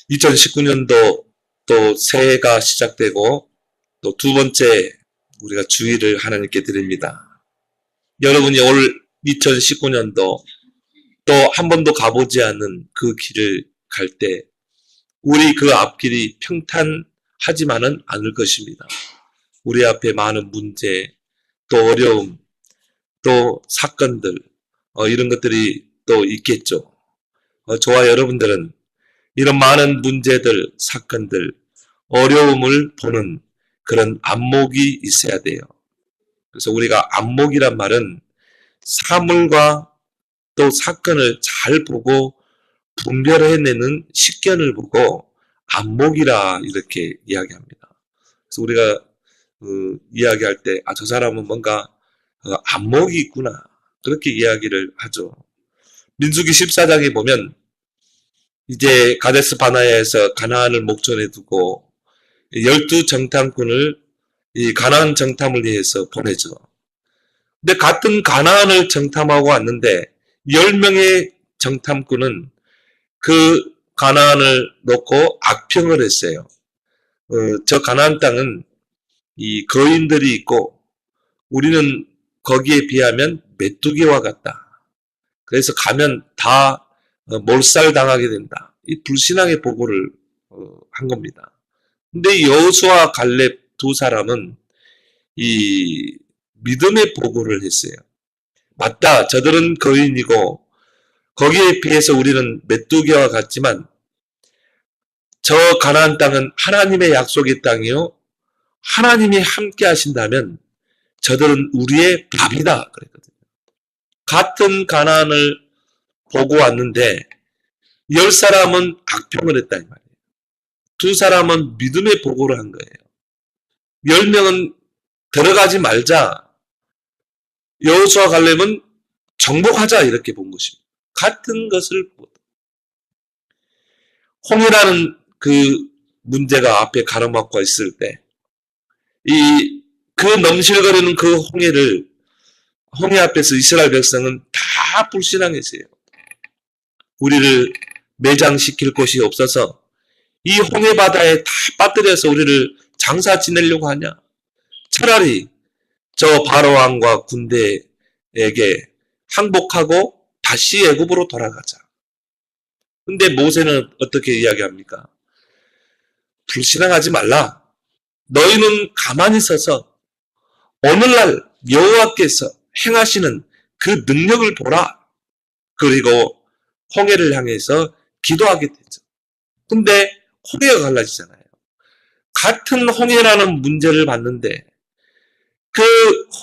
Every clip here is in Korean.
2019년도 또 새해가 시작되고 또 두 번째 우리가 주의를 하나님께 드립니다. 여러분이 올 2019년도 또 한 번도 가보지 않은 그 길을 갈 때 우리 그 앞길이 평탄하지만은 않을 것입니다. 우리 앞에 많은 문제, 또 어려움, 또 사건들, 이런 것들이 또 있겠죠. 저와 여러분들은 이런 많은 문제들, 사건들, 어려움을 보는 그런 안목이 있어야 돼요. 그래서 우리가 안목이란 말은 사물과 또 사건을 잘 보고 분별해내는 식견을 보고 안목이라 이렇게 이야기합니다. 그래서 우리가 이야기할 때, 저 사람은 뭔가 안목이 있구나. 그렇게 이야기를 하죠. 민수기 14장에 보면 이제 가데스 바네아에서 가나안을 목전에 두고 12정탐꾼을 이 가나안 정탐을 위해서 보내죠. 근데 같은 가나안을 정탐하고 왔는데 10명의 정탐꾼은 그 가나안을 놓고 악평을 했어요. 저 가나안 땅은 이 거인들이 있고 우리는 거기에 비하면 메뚜기와 같다. 그래서 가면 다 몰살당하게 된다. 이 불신앙의 보고를 한 겁니다. 근데 여호수아와 갈렙 두 사람은 이 믿음의 보고를 했어요. 맞다. 저들은 거인이고 거기에 비해서 우리는 메뚜기와 같지만 저 가나안 땅은 하나님의 약속의 땅이요. 하나님이 함께 하신다면 저들은 우리의 밥이다. 그랬거든요. 같은 가나안을 보고 왔는데 10사람은 악평을 했다 이 말이에요. 두 사람은 믿음의 보고를 한 거예요. 10명은 들어가지 말자. 여호수아 갈렙은 정복하자 이렇게 본 것입니다. 같은 것을 보고 홍해라는 그 문제가 앞에 가로막고 있을 때 그 넘실거리는 그 홍해 앞에서 이스라엘 백성은 다 불신앙했어요. 우리를 매장시킬 곳이 없어서 이 홍해 바다에 다 빠뜨려서 우리를 장사 지내려고 하냐? 차라리 저 바로왕과 군대에게 항복하고 다시 애굽으로 돌아가자. 근데 모세는 어떻게 이야기합니까? 불신앙하지 말라. 너희는 가만히 서서 오늘날 여호와께서 행하시는 그 능력을 보라. 그리고 홍해를 향해서 기도하게 되죠. 근데 홍해가 갈라지잖아요. 같은 홍해라는 문제를 봤는데 그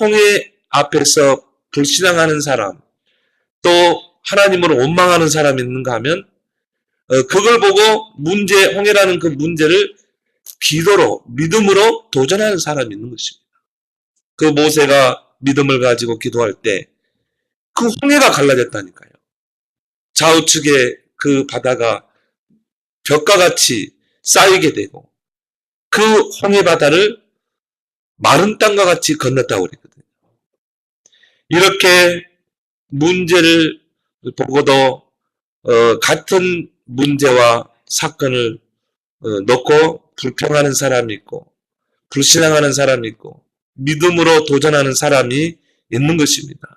홍해 앞에서 불신앙하는 사람, 또 하나님을 원망하는 사람이 있는가 하면 그걸 보고 홍해라는 그 문제를 기도로, 믿음으로 도전하는 사람이 있는 것입니다. 그 모세가 믿음을 가지고 기도할 때 그 홍해가 갈라졌다니까요. 좌우측에 그 바다가 벽과 같이 쌓이게 되고 그 홍해 바다를 마른 땅과 같이 건넜다고 그랬거든요. 이렇게 문제를 보고도 같은 문제와 사건을 놓고 불평하는 사람이 있고 불신앙하는 사람이 있고 믿음으로 도전하는 사람이 있는 것입니다.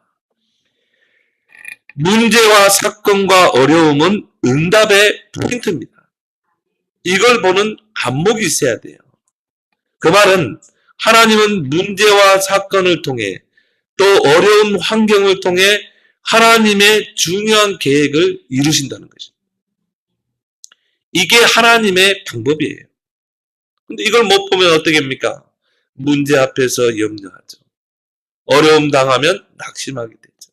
문제와 사건과 어려움은 응답의 포인트입니다. 이걸 보는 안목이 있어야 돼요. 그 말은 하나님은 문제와 사건을 통해 또 어려운 환경을 통해 하나님의 중요한 계획을 이루신다는 것입니다. 이게 하나님의 방법이에요. 근데 이걸 못 보면 어떻게 합니까? 문제 앞에서 염려하죠. 어려움 당하면 낙심하게 되죠.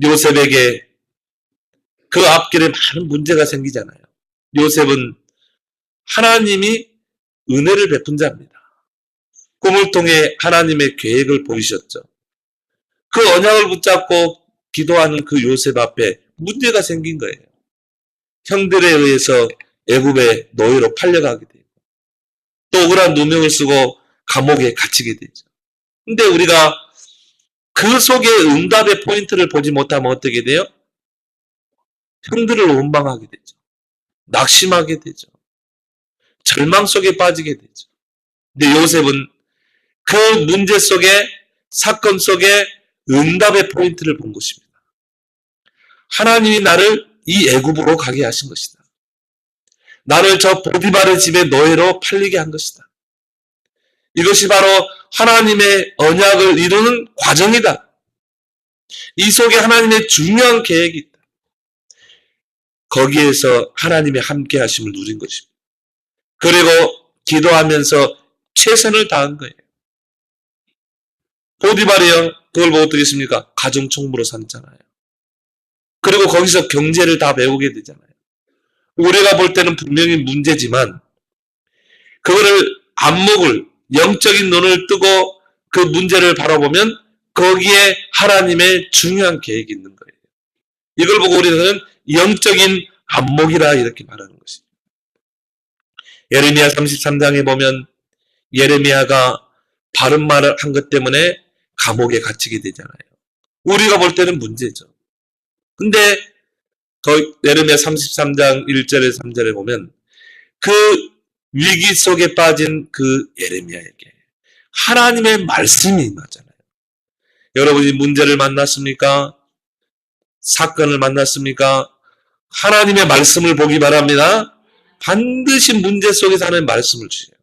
요셉에게 그 앞길에 많은 문제가 생기잖아요. 요셉은 하나님이 은혜를 베푼 자입니다. 꿈을 통해 하나님의 계획을 보이셨죠. 그 언약을 붙잡고 기도하는 그 요셉 앞에 문제가 생긴 거예요. 형들에 의해서 애굽의 노예로 팔려가게 되고 또 억울한 누명을 쓰고 감옥에 갇히게 되죠. 근데 우리가 그 속에 응답의 포인트를 보지 못하면 어떻게 돼요? 형들을 원망하게 되죠. 낙심하게 되죠. 절망 속에 빠지게 되죠. 근데 요셉은 그 문제 속에, 사건 속에 응답의 포인트를 본 것입니다. 하나님이 나를 이 애굽으로 가게 하신 것이다. 나를 저 보디발의 집의 노예로 팔리게 한 것이다. 이것이 바로 하나님의 언약을 이루는 과정이다. 이 속에 하나님의 중요한 계획이 있다. 거기에서 하나님의 함께 하심을 누린 것입니다. 그리고 기도하면서 최선을 다한 거예요. 보디발이요, 그걸 보고 어떻겠습니까? 가정총무로 삼잖아요. 그리고 거기서 경제를 다 배우게 되잖아요. 우리가 볼 때는 분명히 문제지만 그거를 안목을, 영적인 눈을 뜨고 그 문제를 바라보면 거기에 하나님의 중요한 계획이 있는 거예요. 이걸 보고 우리는 영적인 안목이라 이렇게 말하는 것입니다. 예레미야 33장에 보면 예레미야가 바른 말을 한 것 때문에 감옥에 갇히게 되잖아요. 우리가 볼 때는 문제죠. 근데 예레미야 33장 1절에서 3절에 보면 그 위기 속에 빠진 그 예레미야에게 하나님의 말씀이 임하잖아요. 여러분이 문제를 만났습니까? 사건을 만났습니까? 하나님의 말씀을 보기 바랍니다. 반드시 문제 속에서 하나님의 말씀을 주세요.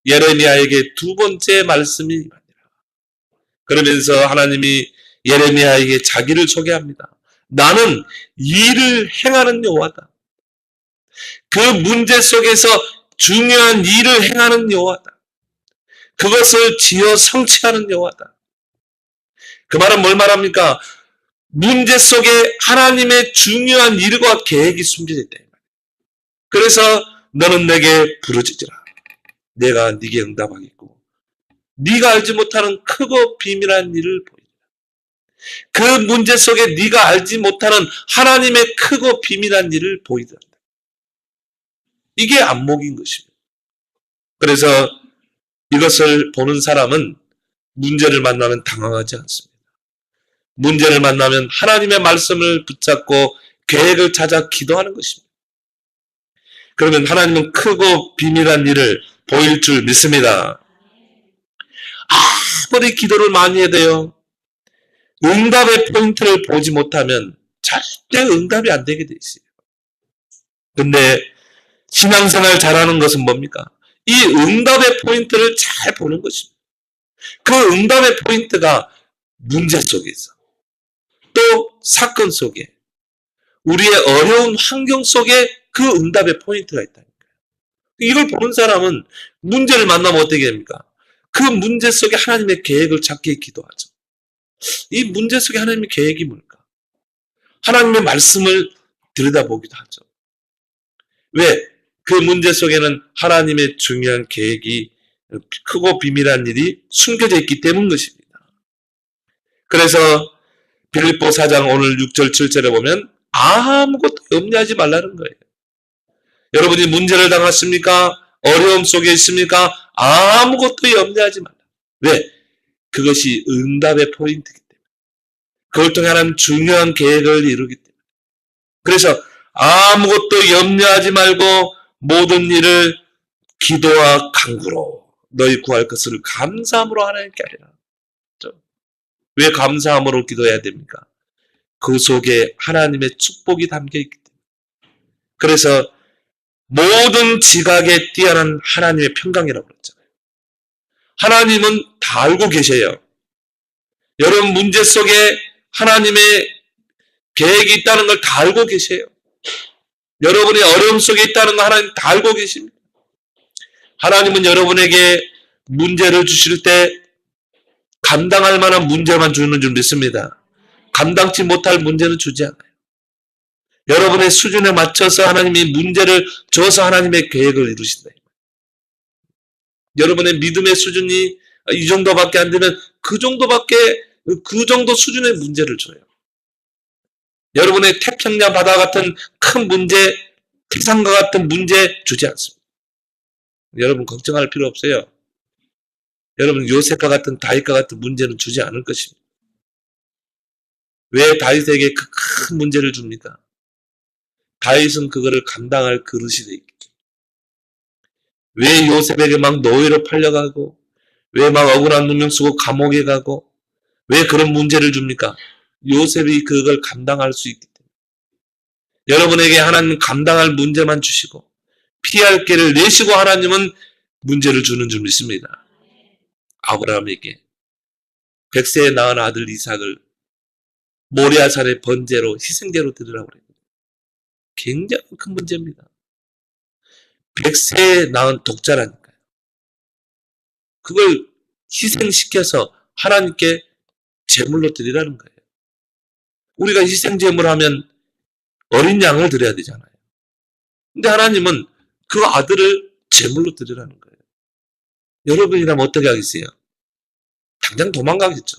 예레미야에게 두 번째 말씀이 임하니라. 그러면서 하나님이 예레미야에게 자기를 소개합니다. 나는 일을 행하는 여호와다. 그 문제 속에서 중요한 일을 행하는 여호와다. 그것을 지어 성취하는 여호와다. 그 말은 뭘 말합니까? 문제 속에 하나님의 중요한 일과 계획이 숨겨져 있다. 그래서 너는 내게 부르짖으라. 내가 네게 응답하겠고 네가 알지 못하는 크고 비밀한 일을 보이리라. 그 문제 속에 네가 알지 못하는 하나님의 크고 비밀한 일을 보이리라. 이게 안목인 것입니다. 그래서 이것을 보는 사람은 문제를 만나면 당황하지 않습니다. 문제를 만나면 하나님의 말씀을 붙잡고 계획을 찾아 기도하는 것입니다. 그러면 하나님은 크고 비밀한 일을 보일 줄 믿습니다. 아무리 기도를 많이 해도요, 응답의 포인트를 보지 못하면 절대 응답이 안 되게 돼 있어요. 근데 신앙생활 잘하는 것은 뭡니까? 이 응답의 포인트를 잘 보는 것입니다. 그 응답의 포인트가 문제 속에서, 또 사건 속에, 우리의 어려운 환경 속에 그 응답의 포인트가 있다니까요. 이걸 보는 사람은 문제를 만나면 어떻게 됩니까? 그 문제 속에 하나님의 계획을 찾기 기도하죠. 이 문제 속에 하나님의 계획이 뭘까? 하나님의 말씀을 들여다보기도 하죠. 왜? 그 문제 속에는 하나님의 중요한 계획이, 크고 비밀한 일이 숨겨져 있기 때문 것입니다. 그래서 빌립보 4장 오늘 6절 7절에 보면 아무것도 염려하지 말라는 거예요. 여러분이 문제를 당했습니까? 어려움 속에 있습니까? 아무것도 염려하지 말라. 왜? 그것이 응답의 포인트이기 때문에. 그걸 통해 하나님 중요한 계획을 이루기 때문에. 그래서 아무것도 염려하지 말고 모든 일을 기도와 간구로 너희 구할 것을 감사함으로 하나님께 하리라. 왜 감사함으로 기도해야 됩니까? 그 속에 하나님의 축복이 담겨있기 때문에. 그래서 모든 지각에 뛰어난 하나님의 평강이라고 그랬잖아요. 하나님은 다 알고 계셔요. 여러분 문제 속에 하나님의 계획이 있다는 걸 다 알고 계세요. 여러분의 어려움 속에 있다는 걸 하나님 다 알고 계십니다. 하나님은 여러분에게 문제를 주실 때 감당할 만한 문제만 주는 줄 믿습니다. 감당치 못할 문제는 주지 않아요. 여러분의 수준에 맞춰서 하나님이 문제를 줘서 하나님의 계획을 이루신다. 여러분의 믿음의 수준이 이 정도밖에 안 되면 그 정도 수준의 문제를 줘요. 여러분의 태평양 바다 같은 큰 문제, 태산과 같은 문제 주지 않습니다. 여러분 걱정할 필요 없어요. 여러분 요셉과 같은 다윗과 같은 문제는 주지 않을 것입니다. 왜 다윗에게 그 큰 문제를 줍니까? 다윗은 그거를 감당할 그릇이 돼 있겠죠. 왜 요셉에게 막 노예로 팔려가고, 왜 막 억울한 누명 쓰고 감옥에 가고, 왜 그런 문제를 줍니까? 요셉이 그걸 감당할 수 있기 때문에. 여러분에게 하나님은 감당할 문제만 주시고, 피할 길을 내시고 하나님은 문제를 주는 줄 믿습니다. 아브라함에게 100세에 낳은 아들 이삭을 모리아산의 번제로 희생제로 드리라고 그랬거든요. 굉장히 큰 문제입니다. 100세에 낳은 독자라니까요. 그걸 희생시켜서 하나님께 제물로 드리라는 거예요. 우리가 희생제물 하면 어린 양을 드려야 되잖아요. 근데 하나님은 그 아들을 제물로 드리라는 거예요. 여러분이라면 어떻게 하겠어요? 당장 도망가겠죠.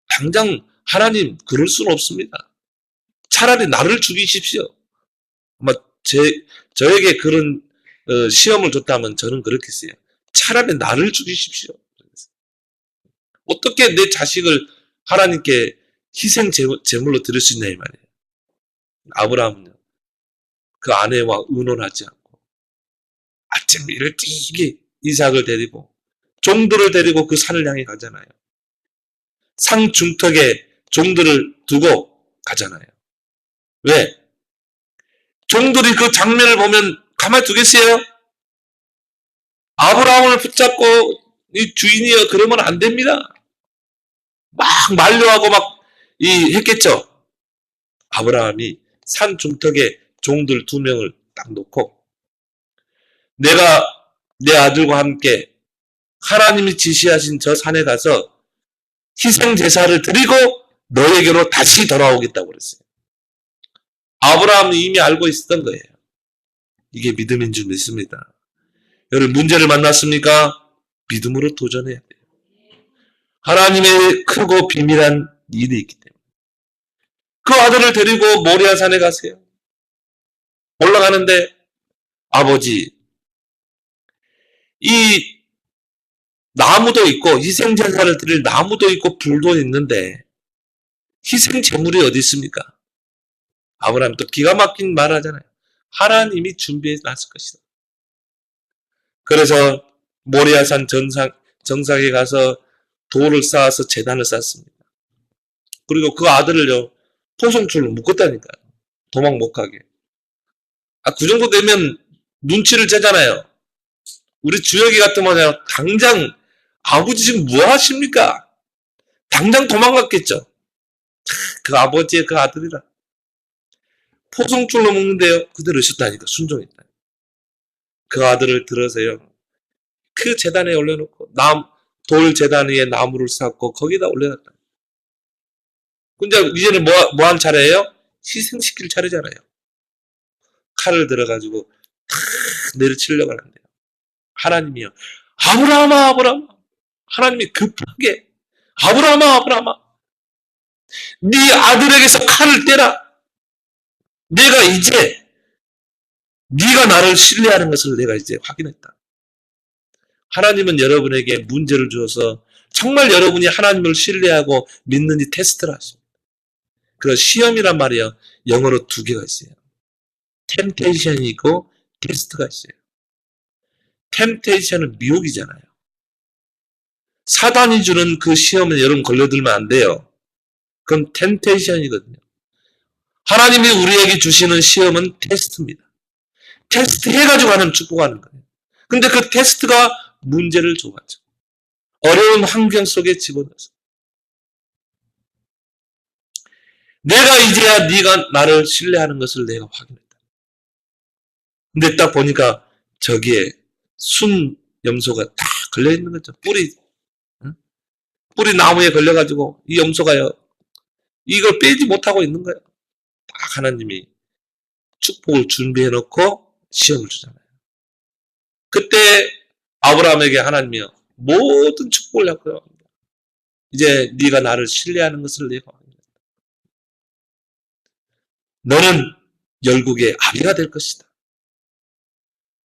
당장 하나님 그럴 수는 없습니다. 차라리 나를 죽이십시오. 아마 저에게 그런 시험을 줬다면 저는 그렇게 했어요. 차라리 나를 죽이십시오. 어떻게 내 자식을 하나님께 희생 제물로 드릴 수 있냐 이 말이에요. 아브라함은요. 그 아내와 의논하지 않고 아침 일찍이 이삭을 데리고 종들을 데리고 그 산을 향해 가잖아요. 산 중턱에 종들을 두고 가잖아요. 왜? 종들이 그 장면을 보면 가만히 두겠어요? 아브라함을 붙잡고 이 주인이여 그러면 안 됩니다. 막 만류하고 막 했겠죠. 아브라함이 산 중턱에 종들 2명을 딱 놓고 내가 내 아들과 함께 하나님이 지시하신 저 산에 가서 희생 제사를 드리고 너에게로 다시 돌아오겠다고 그랬어요. 아브라함은 이미 알고 있었던 거예요. 이게 믿음인 줄 믿습니다. 여러분 문제를 만났습니까? 믿음으로 도전해야 돼요. 하나님의 크고 비밀한 일이 있기 때문에. 그 아들을 데리고 모리아산에 가세요. 올라가는데 아버지 이 나무도 있고 희생제사를 드릴 나무도 있고 불도 있는데 희생제물이 어디 있습니까? 아브라함 또 기가 막힌 말 하잖아요. 하나님이 준비해 놨을 것이다. 그래서 모리아산 정상에 가서 돌을 쌓아서 제단을 쌓습니다. 그리고 그 아들을요 포송줄로 묶었다니까요. 도망 못 가게. 그 정도 되면 눈치를 채잖아요. 우리 주혁이 같으면 당장 아버지 지금 뭐 하십니까? 당장 도망갔겠죠. 그 아버지의 그 아들이라. 포송줄로 묶는데요. 그대로 있었다니까. 순종했다. 그 아들을 들어서요. 그 제단에 올려놓고 돌 제단 위에 나무를 쌓고 거기다 올려놨다. 근데 이제는 뭐 한 차례예요? 희생시킬 차례잖아요. 칼을 들어가지고 탁 내려치려고 하는데요. 하나님이요. 아브라함아 아브라함아. 하나님이 급하게 아브라함아 아브라함아. 네 아들에게서 칼을 떼라. 내가 이제 네가 나를 신뢰하는 것을 내가 이제 확인했다. 하나님은 여러분에게 문제를 주어서 정말 여러분이 하나님을 신뢰하고 믿는지 테스트를 하십니다. 그 시험이란 말이요. 영어로 2개가 있어요. 템테이션이 있고 테스트가 있어요. 템테이션은 미혹이잖아요. 사단이 주는 그 시험에 여러분 걸려들면 안 돼요. 그건 템테이션이거든요. 하나님이 우리에게 주시는 시험은 테스트입니다. 테스트 해가지고 하나님 축복하는 거예요. 근데 그 테스트가 문제를 줘가지고 어려운 환경 속에 집어넣어서 내가 이제야 네가 나를 신뢰하는 것을 내가 확인했다. 근데 딱 보니까 저기에 순 염소가 다 걸려있는 거죠. 뿌리 나무에 걸려가지고 이 염소가요. 이걸 빼지 못하고 있는 거예요. 딱 하나님이 축복을 준비해놓고 시험을 주잖아요. 그때 아브라함에게 하나님이요. 모든 축복을 약속합니다. 이제 네가 나를 신뢰하는 것을 내가 확인했다. 너는 열국의 아비가 될 것이다.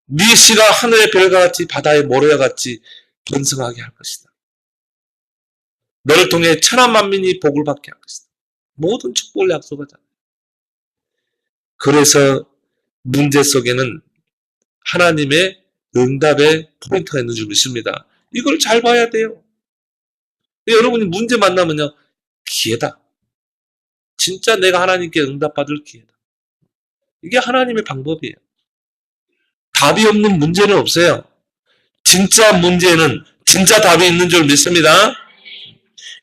네 씨가 하늘의 별과 같이 바다의 모래와 같이 번성하게 할 것이다. 너를 통해 천한 만민이 복을 받게 할 것이다. 모든 축복을 약속하잖아요. 그래서 문제 속에는 하나님의 응답의 포인트가 있는 줄 믿습니다. 이걸 잘 봐야 돼요. 여러분이 문제 만나면요, 기회다. 진짜 내가 하나님께 응답받을 기회다. 이게 하나님의 방법이에요. 답이 없는 문제는 없어요. 진짜 문제는 진짜 답이 있는 줄 믿습니다.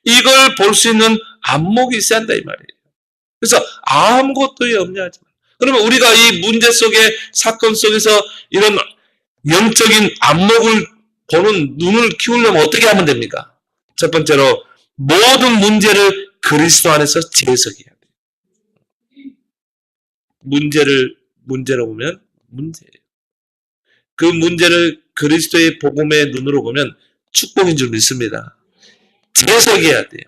이걸 볼 수 있는 안목이 있어야 한다 이 말이에요. 그래서 아무것도 염려하지 마. 그러면 우리가 이 문제 속에 사건 속에서 이런 영적인 안목을 보는 눈을 키우려면 어떻게 하면 됩니까? 첫 번째로 모든 문제를 그리스도 안에서 재해석해야 돼요. 문제로 보면 문제예요. 그 문제를 그리스도의 복음의 눈으로 보면 축복인 줄 믿습니다. 재해석해야 돼요.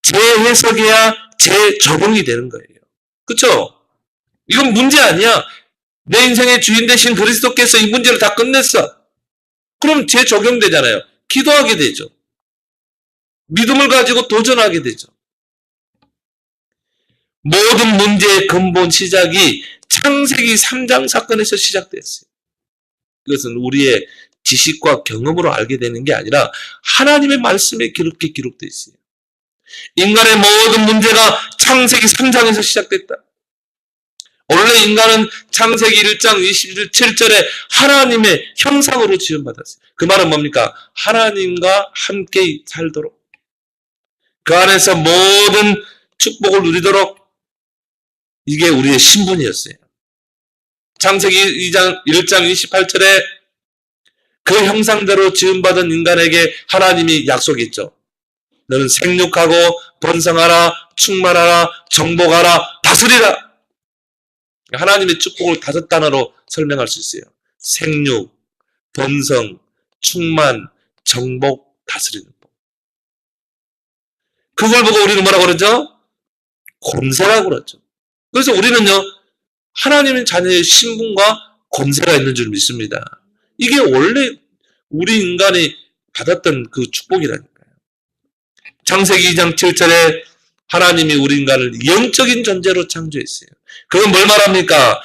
재해석해야 재적용이 되는 거예요. 그렇죠? 이건 문제 아니야. 내 인생의 주인 되신 그리스도께서 이 문제를 다 끝냈어. 그럼 재적용되잖아요. 기도하게 되죠. 믿음을 가지고 도전하게 되죠. 모든 문제의 근본 시작이 창세기 3장 사건에서 시작됐어요. 그것은 우리의 지식과 경험으로 알게 되는 게 아니라 하나님의 말씀에 그렇게 기록되어 있어요. 인간의 모든 문제가 창세기 3장에서 시작됐다. 원래 인간은 창세기 1장 27절에 하나님의 형상으로 지음받았어요. 그 말은 뭡니까? 하나님과 함께 살도록, 그 안에서 모든 축복을 누리도록, 이게 우리의 신분이었어요. 창세기 1장 28절에 그 형상대로 지음받은 인간에게 하나님이 약속했죠. 너는 생육하고 번성하라, 충만하라, 정복하라, 다스리라. 하나님의 축복을 5단어로 설명할 수 있어요. 생육, 번성, 충만, 정복, 다스리는 법. 그걸 보고 우리는 뭐라고 그러죠? 권세라고 그러죠. 그래서 우리는요, 하나님의 자녀의 신분과 권세가 있는 줄 믿습니다. 이게 원래 우리 인간이 받았던 그 축복이라니까요. 창세기 2장 7절에 하나님이 우리 인간을 영적인 존재로 창조했어요. 그건 뭘 말합니까?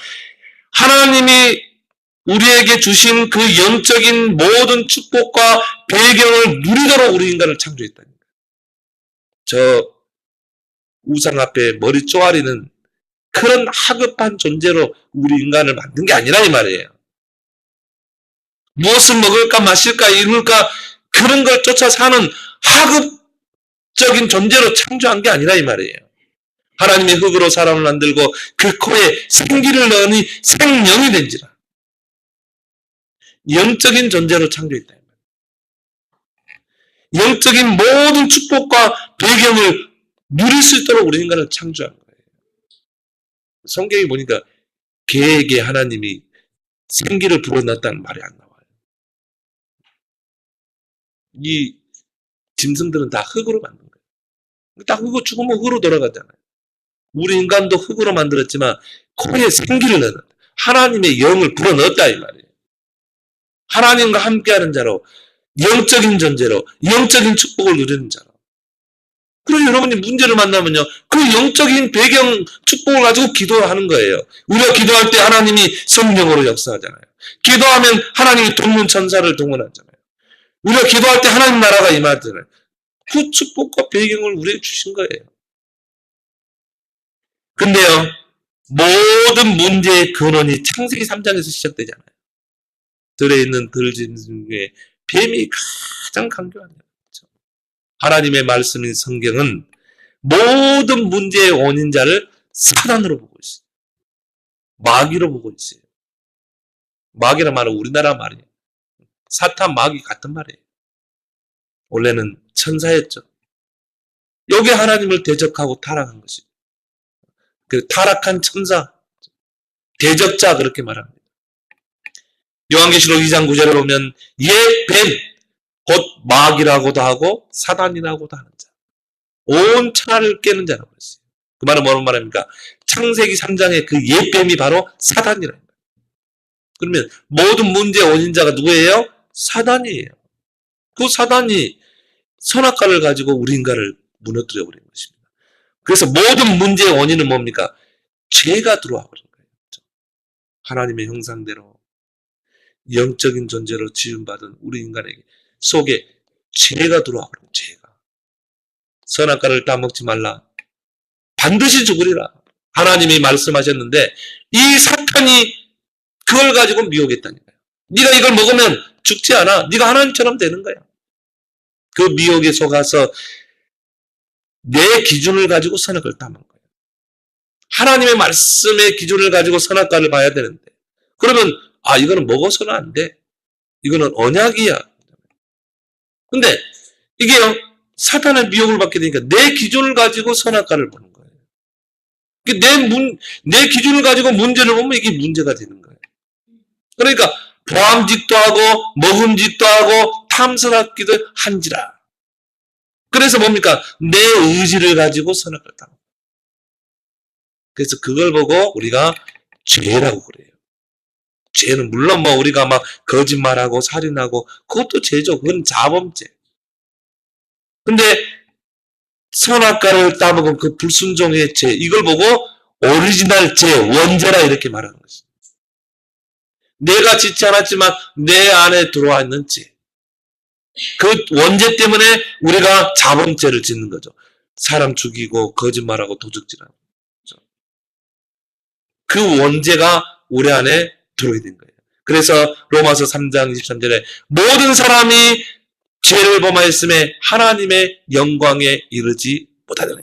하나님이 우리에게 주신 그 영적인 모든 축복과 배경을 누리도록 우리 인간을 창조했다니까요. 저 우상 앞에 머리 쪼아리는 그런 하급한 존재로 우리 인간을 만든 게 아니라 이 말이에요. 무엇을 먹을까 마실까 이룰까 그런 걸 쫓아 사는 하급적인 존재로 창조한 게 아니라 이 말이에요. 하나님의 흙으로 사람을 만들고 그 코에 생기를 넣으니 생명이 된지라. 영적인 존재로 창조했다. 영적인 모든 축복과 배경을 누릴 수 있도록 우리 인간을 창조한 거예요. 성경에 보니까 개에게 하나님이 생기를 불어넣었다는 말이 안 나와요. 이 짐승들은 다 흙으로 만든 거예요. 딱 흙으로 죽으면 흙으로 돌아가잖아요. 우리 인간도 흙으로 만들었지만 코에 생기를 넣었다. 하나님의 영을 불어넣었다 이 말이에요. 하나님과 함께하는 자로, 영적인 존재로, 영적인 축복을 누리는 자로. 그래서 여러분이 문제를 만나면요, 그 영적인 배경 축복을 가지고 기도하는 거예요. 우리가 기도할 때 하나님이 성령으로 역사하잖아요. 기도하면 하나님이 돕는 천사를 동원하잖아요. 우리가 기도할 때 하나님 나라가 임하잖아요. 그 축복과 배경을 우리에게 주신 거예요. 근데요, 모든 문제의 근원이 창세기 3장에서 시작되잖아요. 들에 있는 들짐 중에 뱀이 가장 강조하네요. 그렇죠? 하나님의 말씀인 성경은 모든 문제의 원인자를 사단으로 보고 있어요. 마귀로 보고 있어요. 마귀란 말은 우리나라 말이에요. 사탄, 마귀 같은 말이에요. 원래는 천사였죠. 여기 하나님을 대적하고 타락한 것이죠. 그 타락한 천사, 대적자 그렇게 말합니다. 요한계시록 2장 9절에 보면 옛 뱀, 곧 마귀라고도 하고 사단이라고도 하는 자. 온 천하를 깨는 자라고 했어요. 그 말은 뭐라는 말입니까? 창세기 3장의 그 옛 뱀이 바로 사단이라는 거예요. 그러면 모든 문제의 원인자가 누구예요? 사단이에요. 그 사단이 선악과를 가지고 우리 인간을 무너뜨려 버린 것입니다. 그래서 모든 문제의 원인은 뭡니까? 죄가 들어와 버린 거예요. 하나님의 형상대로 영적인 존재로 지음받은 우리 인간에게 속에 죄가 들어와 버려요. 죄가. 선악과를 따먹지 말라. 반드시 죽으리라. 하나님이 말씀하셨는데 이 사탄이 그걸 가지고 미혹했다니까요. 네가 이걸 먹으면 죽지 않아. 네가 하나님처럼 되는 거야. 그 미혹에 속아서 내 기준을 가지고 선악을 따먹은 거예요. 하나님의 말씀의 기준을 가지고 선악과를 봐야 되는데 그러면 이거는 먹어서는 안 돼. 이거는 언약이야. 근데 이게요. 사탄의 미혹을 받게 되니까 내 기준을 가지고 선악과를 보는 거예요. 내 기준을 가지고 문제를 보면 이게 문제가 되는 거예요. 그러니까 보암짓도 하고 먹음짓도 하고 탐선하기도 한지라. 그래서 뭡니까? 내 의지를 가지고 선악과를 따먹어요. 그래서 그걸 보고 우리가 죄라고 그래요. 죄는 물론 우리가 막 거짓말하고 살인하고 그것도 죄죠. 그건 자범죄. 근데 선악과를 따먹은 그 불순종의 죄, 이걸 보고 오리지널 죄, 원죄라 이렇게 말하는 것입니다. 내가 짓지 않았지만 내 안에 들어와 있는 죄. 그 원죄 때문에 우리가 자범죄를 짓는 거죠. 사람 죽이고 거짓말하고 도적질하고. 그 원죄가 우리 안에 들어오게 된 거예요. 그래서 로마서 3장 23절에 모든 사람이 죄를 범하였음에 하나님의 영광에 이르지 못하더니.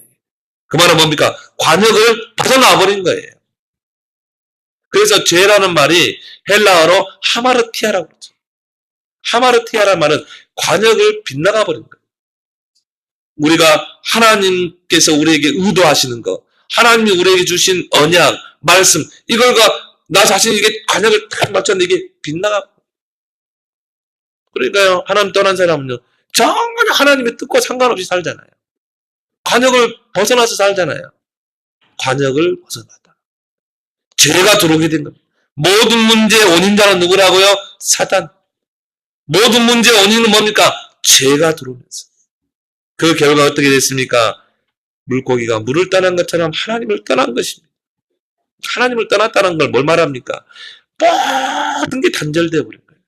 그 말은 뭡니까? 관역을 벗어나 버린 거예요. 그래서 죄라는 말이 헬라어로 하마르티아라고 그러죠. 하마르티아라는 말은 관역을 빗나가 버린 거예요. 우리가 하나님께서 우리에게 의도하시는 것, 하나님이 우리에게 주신 언약, 말씀, 이걸과 나 자신이 이게 관역을 딱 맞췄는데 이게 빗나가. 그러니까요, 하나님 떠난 사람은요, 전혀 하나님의 뜻과 상관없이 살잖아요. 관역을 벗어나서 살잖아요. 관역을 벗어나다. 죄가 들어오게 된 겁니다. 모든 문제의 원인자는 누구라고요? 사탄. 모든 문제의 원인은 뭡니까? 죄가 들어오면서. 그 결과 어떻게 됐습니까? 물고기가 물을 떠난 것처럼 하나님을 떠난 것입니다. 하나님을 떠났다는 걸 뭘 말합니까? 모든 게 단절되어 버린 거예요.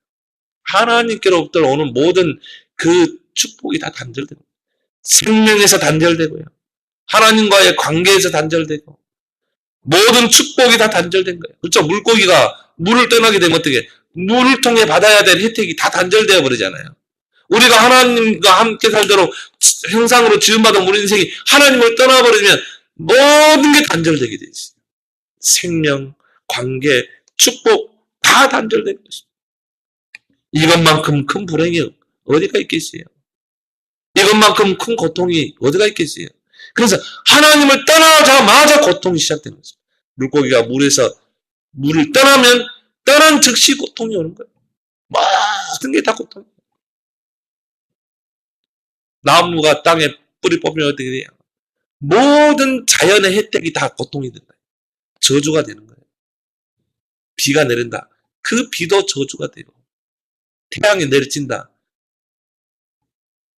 하나님께로부터 오는 모든 그 축복이 다 단절되고, 생명에서 단절되고요. 하나님과의 관계에서 단절되고, 모든 축복이 다 단절된 거예요. 그렇죠? 물고기가 물을 떠나게 되면 어떻게? 물을 통해 받아야 될 혜택이 다 단절되어 버리잖아요. 우리가 하나님과 함께 살도록 형상으로 지음받은 우리 인생이 하나님을 떠나버리면 모든 게 단절되게 되어 있어요. 생명, 관계, 축복 다 단절된 것입니다. 이것만큼 큰 불행이 어디가 있겠어요? 이것만큼 큰 고통이 어디가 있겠어요? 그래서 하나님을 떠나자마자 고통이 시작되는 거죠. 물고기가 물에서 물을 떠나면 떠난 즉시 고통이 오는 거예요. 모든 게 다 고통이에요. 나무가 땅에 뿌리 뽑히면 어떻게 돼요? 모든 자연의 혜택이 다 고통이 된다. 저주가 되는 거예요. 비가 내린다. 그 비도 저주가 되고, 태양이 내리친다.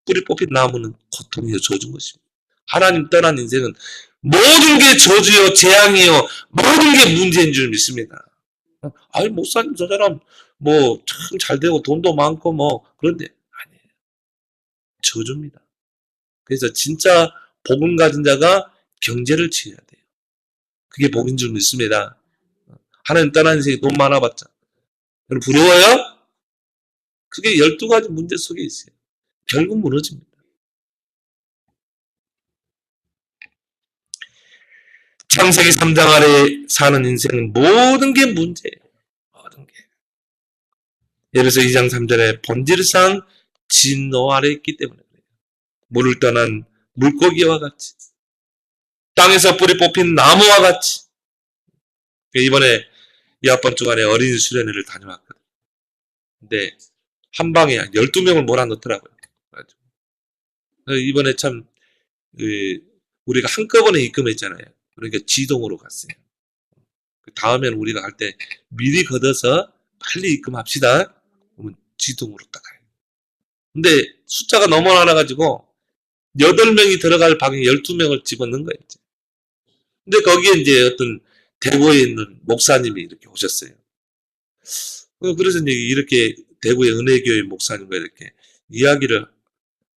뿌리 뽑힌 나무는 고통이요, 저주인 것입니다. 하나님 떠난 인생은 모든 게 저주요, 재앙이요, 모든 게 문제인 줄 믿습니다. 목사님, 저 사람, 참 잘 되고, 돈도 많고, 그런데, 아니에요. 저주입니다. 그래서 진짜 복음 가진 자가 경제를 취해야 돼요. 그게 복인 줄 믿습니다. 하나님 떠난 인생이 돈 많아봤자. 여러분, 부러워요? 그게 12가지 문제 속에 있어요. 결국 무너집니다. 창세기 3장 아래 사는 인생은 모든 게 문제예요. 모든 게. 예를 들어서 2장 3절에 본질상 진노 아래 있기 때문에 그래요. 물을 떠난 물고기와 같이, 땅에서 뿌리 뽑힌 나무와 같이. 이번에 이학번 주간에 어린이 수련회를 다녀왔거든요. 근데 한 방에 12명을 몰아넣더라고요. 이번에 참 우리가 한꺼번에 입금했잖아요. 그러니까 지동으로 갔어요. 다음에는 우리가 갈 때 미리 걷어서 빨리 입금합시다. 그러면 지동으로 딱 가요. 근데 숫자가 너무 많아가지고 8명이 들어갈 방에 12명을 집어넣은 거예요. 이제. 근데 거기에 이제 어떤 대구에 있는 목사님이 이렇게 오셨어요. 그래서 이제 이렇게 대구의 은혜교회 목사님과 이렇게 이야기를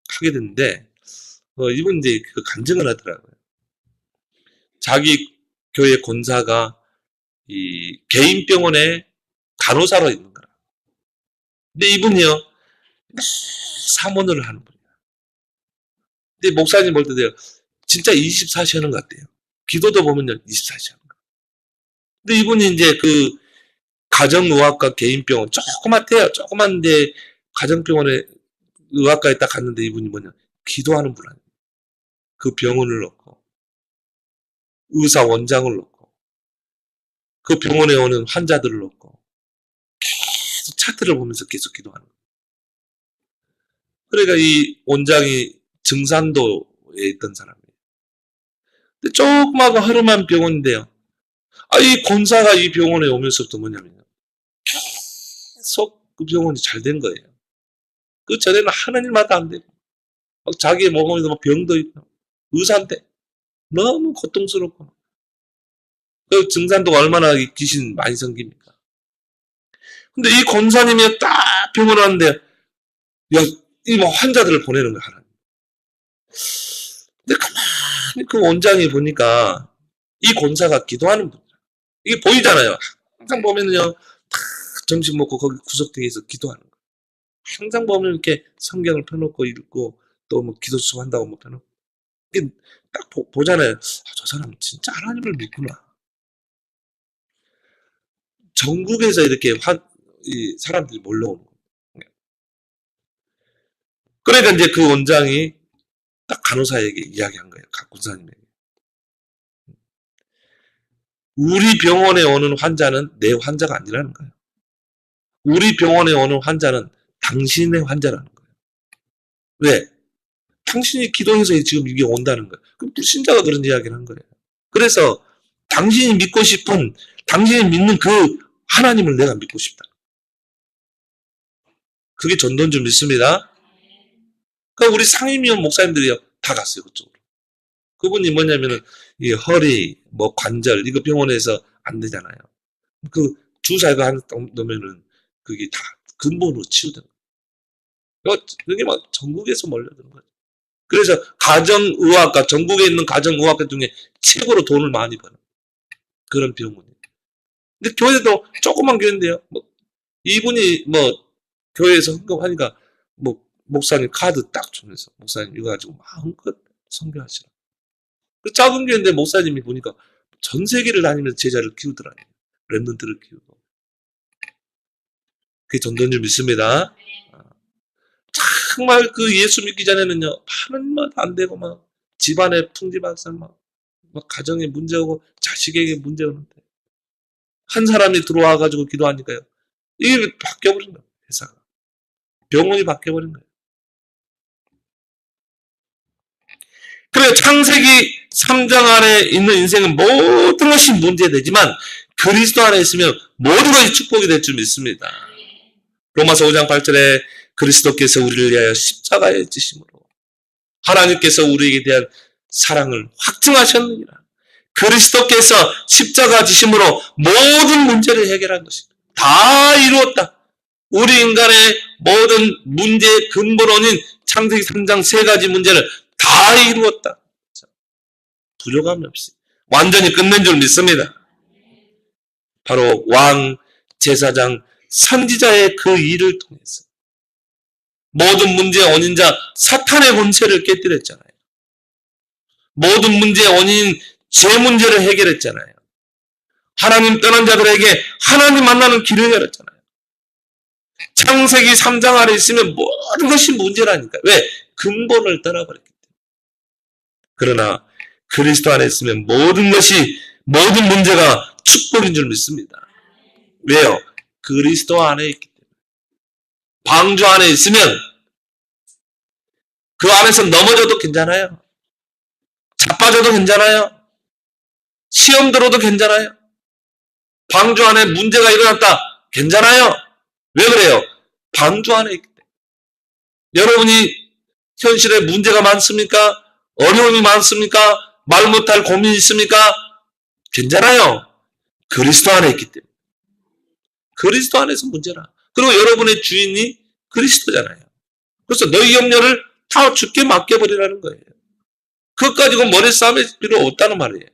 하게 됐는데, 이분 이제 그 간증을 하더라고요. 자기 교회 권사가 이 개인 병원에 간호사로 있는 거라. 근데 이분이요, 사모를 하는 분이야. 근데 목사님 볼 때도요, 진짜 24시 하는 것 같아요. 기도도 보면요, 24시 하는 거. 근데 이분이 이제 그 가정의학과 개인병원, 조그맣대요. 조그만데 가정병원에 의학과에 딱 갔는데 이분이 뭐냐, 기도하는 분 아니에요. 그 병원을 놓고, 의사 원장을 놓고, 그 병원에 오는 환자들을 놓고, 계속 차트를 보면서 계속 기도하는 거예요. 그러니까 이 원장이 증산도에 있던 사람이에요. 근데 조그마한 허름한 병원인데요. 이 권사가 이 병원에 오면서부터 뭐냐면요, 계속 그 병원이 잘 된 거예요. 그 전에는 하는 일마다 안 되고, 자기의 몸에도 막 병도 있고, 의사인데 너무 고통스럽고, 그 증산도가 얼마나 귀신 많이 생깁니까? 근데 이 권사님이 딱 병원에 왔는데, 이 뭐 환자들을 보내는 거야, 하나님. 근데 가만히 그 원장이 보니까 이 권사가 기도하는 분이야. 이게 보이잖아요. 항상 보면은요, 딱 점심 먹고 거기 구석탱이에서 기도하는 거야. 항상 보면 이렇게 성경을 펴놓고 읽고 또 뭐 기도 수업 한다고 뭐 펴놓고. 이게 딱 보잖아요. 저 사람 진짜 하나님을 믿구나. 전국에서 이렇게 이 사람들이 몰려오는 거예요. 그러니까 이제 그 원장이 딱 간호사에게 이야기한 거예요. 각 군사님에게. 우리 병원에 오는 환자는 내 환자가 아니라는 거예요. 우리 병원에 오는 환자는 당신의 환자라는 거예요. 왜? 당신이 기도해서 지금 이게 온다는 거예요. 그럼 불신자가 그런 이야기를 한 거예요. 그래서 당신이 믿고 싶은, 당신이 믿는 그 하나님을 내가 믿고 싶다. 그게 전도인 줄 믿습니다. 그러니까 우리 상임위원 목사님들이요, 다 갔어요, 그쪽으로. 그분이 뭐냐면은, 이 허리, 뭐 관절, 이거 병원에서 안 되잖아요. 그 주사 이거 하나 넣으면은 그게 다 근본으로 치유되는 거예요. 그게 막 전국에서 몰려드는 거예요. 그래서 가정의학과, 전국에 있는 가정의학과 중에 최고로 돈을 많이 버는 그런 병원이에요. 근데 교회도 조그만 교회인데요. 뭐 이분이 뭐 교회에서 헌금하니까 뭐 목사님 카드 딱 주면서 목사님 이거 가지고 마음껏 선교하시라. 그 작은 교회인데 목사님이 보니까 전 세계를 다니면서 제자를 키우더라고요. 랩런트를 키우고. 그게 전도인 줄 믿습니다. 정말 그 예수 믿기 전에는요, 하는 말 안 되고 막 집안에 풍지박산 막 가정에 문제 오고 자식에게 문제 오는데 한 사람이 들어와가지고 기도하니까요, 이게 바뀌어버린 거예요. 회사가. 병원이 바뀌어버린 거예요. 그래서 창세기 3장 안에 있는 인생은 모든 것이 문제되지만 그리스도 안에 있으면 모든 것이 축복이 될 줄 믿습니다. 로마서 5장 8절에 그리스도께서 우리를 위하여 십자가에 지심으로 하나님께서 우리에게 대한 사랑을 확증하셨느니라. 그리스도께서 십자가 지심으로 모든 문제를 해결한 것입니다. 다 이루었다. 우리 인간의 모든 문제의 근본원인 창세기 3장 세 가지 문제를 다 이루었다. 부족함이 없이 완전히 끝낸 줄 믿습니다. 바로 왕, 제사장, 선지자의 그 일을 통해서 모든 문제의 원인자 사탄의 권세를 깨뜨렸잖아요. 모든 문제의 원인인 죄 문제를 해결했잖아요. 하나님 떠난 자들에게 하나님 만나는 길을 열었잖아요. 창세기 3장 안에 있으면 모든 것이 문제라니까. 왜? 근본을 떠나버렸기 때문에. 그러나 그리스도 안에 있으면 모든 문제가 축복인 줄 믿습니다. 왜요? 그리스도 안에 있기 때문에. 방주 안에 있으면 그 안에서 넘어져도 괜찮아요. 자빠져도 괜찮아요. 시험 들어도 괜찮아요. 방주 안에 문제가 일어났다. 괜찮아요. 왜 그래요? 방주 안에 있기 때문에. 여러분이 현실에 문제가 많습니까? 어려움이 많습니까? 말 못할 고민이 있습니까? 괜찮아요. 그리스도 안에 있기 때문에. 그리스도 안에서 문제라. 그리고 여러분의 주인이 그리스도잖아요. 그래서 너희 염려를 다 주께 맡겨버리라는 거예요. 그것 가지고 머리 싸움할 필요 없다는 말이에요.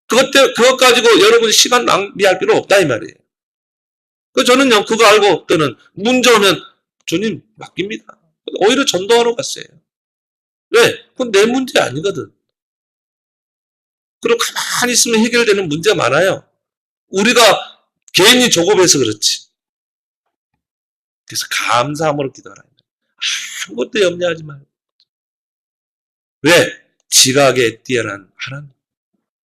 그것 가지고 여러분이 시간 낭비할 필요 없다 이 말이에요. 저는요, 그거 알고 또는 문제 오면 주님 맡깁니다. 오히려 전도하러 갔어요. 왜? 그건 내 문제 아니거든. 그리고 가만히 있으면 해결되는 문제가 많아요. 우리가 괜히 조급해서 그렇지. 그래서 감사함으로 기도하라. 아무것도 염려하지 말고. 왜? 지각에 뛰어난 하나님.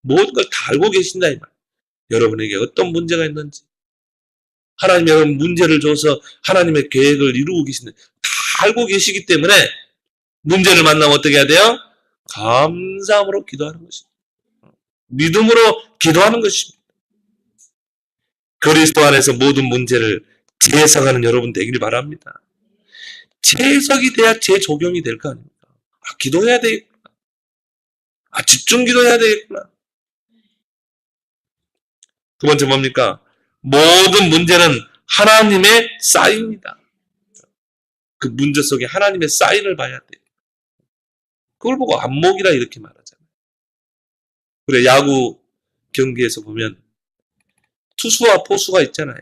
모든 걸 다 알고 계신다 이 말. 여러분에게 어떤 문제가 있는지. 하나님이 여러분 문제를 줘서 하나님의 계획을 이루고 계신데 다 알고 계시기 때문에 문제를 만나면 어떻게 해야 돼요? 감사함으로 기도하는 것입니다. 믿음으로 기도하는 것입니다. 그리스도 안에서 모든 문제를 재해석하는 여러분 되기를 바랍니다. 재해석이 돼야 재조경이 될 거 아닙니까? 기도해야 되겠구나. 집중 기도해야 되겠구나. 두 번째 뭡니까? 모든 문제는 하나님의 사인입니다. 그 문제 속에 하나님의 사인을 봐야 돼요. 그걸 보고 안목이라 이렇게 말하잖아요. 그래, 야구 경기에서 보면 투수와 포수가 있잖아요.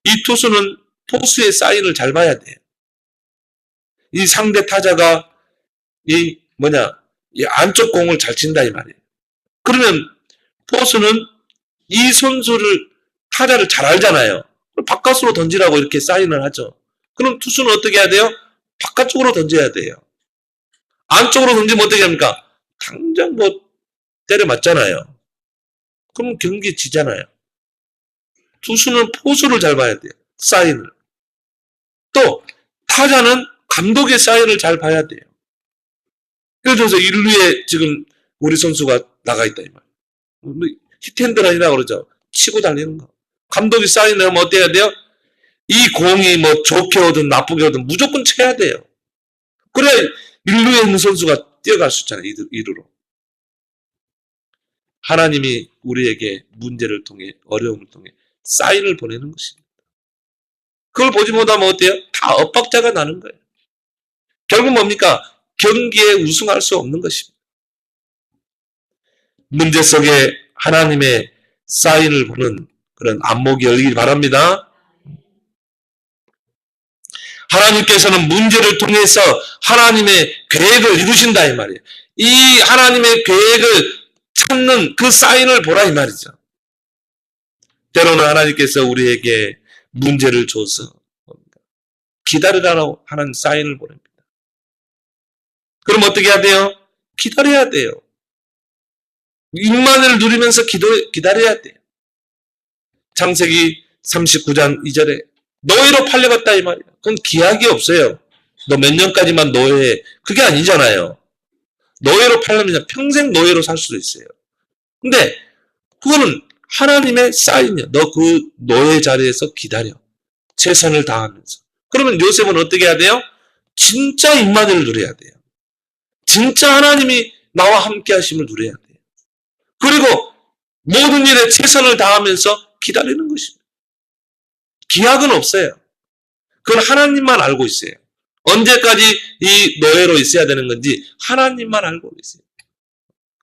이 투수는 포수의 사인을 잘 봐야 돼요. 이 상대 타자가 이 안쪽 공을 잘 친다 이 말이에요. 그러면 포수는 이 선수를 타자를 잘 알잖아요. 바깥으로 던지라고 이렇게 사인을 하죠. 그럼 투수는 어떻게 해야 돼요? 바깥쪽으로 던져야 돼요. 안쪽으로 던지면 어떻게 합니까? 당장 때려 맞잖아요. 그럼 경기 지잖아요. 투수는 포수를 잘 봐야 돼요. 사인을. 또 타자는 감독의 사인을 잘 봐야 돼요. 예를 들어서 1루에 지금 우리 선수가 나가 있다 이 말. 히트앤드런이라고 그러죠. 치고 달리는 거. 감독이 사인을 하면 어때야 돼요? 이 공이 좋게 오든 나쁘게 오든 무조건 쳐야 돼요. 그래 1루에 있는 선수가 뛰어갈 수 있잖아요. 2루로. 하나님이 우리에게 문제를 통해 어려움을 통해 사인을 보내는 것입니다. 그걸 보지 못하면 어때요? 다 엇박자가 나는 거예요. 결국 뭡니까? 경기에 우승할 수 없는 것입니다. 문제 속에 하나님의 사인을 보는 그런 안목이 열리길 바랍니다. 하나님께서는 문제를 통해서 하나님의 계획을 이루신다 이 말이에요. 이 하나님의 계획을 찾는 그 사인을 보라 이 말이죠. 때로는 하나님께서 우리에게 문제를 줘서 기다리라고 하는 사인을 보냅니다. 그럼 어떻게 해야 돼요? 기다려야 돼요. 임만을 누리면서 기다려야 돼요. 창세기 39장 2절에 노예로 팔려갔다 이 말이에요. 그건 기약이 없어요. 너 몇 년까지만 노예, 그게 아니잖아요. 노예로 팔려면 평생 노예로 살 수도 있어요. 근데 그거는 하나님의 사인이야. 너 그 노예 자리에서 기다려. 최선을 다하면서. 그러면 요셉은 어떻게 해야 돼요? 진짜 임마누엘을 누려야 돼요. 진짜 하나님이 나와 함께 하심을 누려야 돼요. 그리고 모든 일에 최선을 다하면서 기다리는 것입니다. 기약은 없어요. 그건 하나님만 알고 있어요. 언제까지 이 노예로 있어야 되는 건지 하나님만 알고 있어요.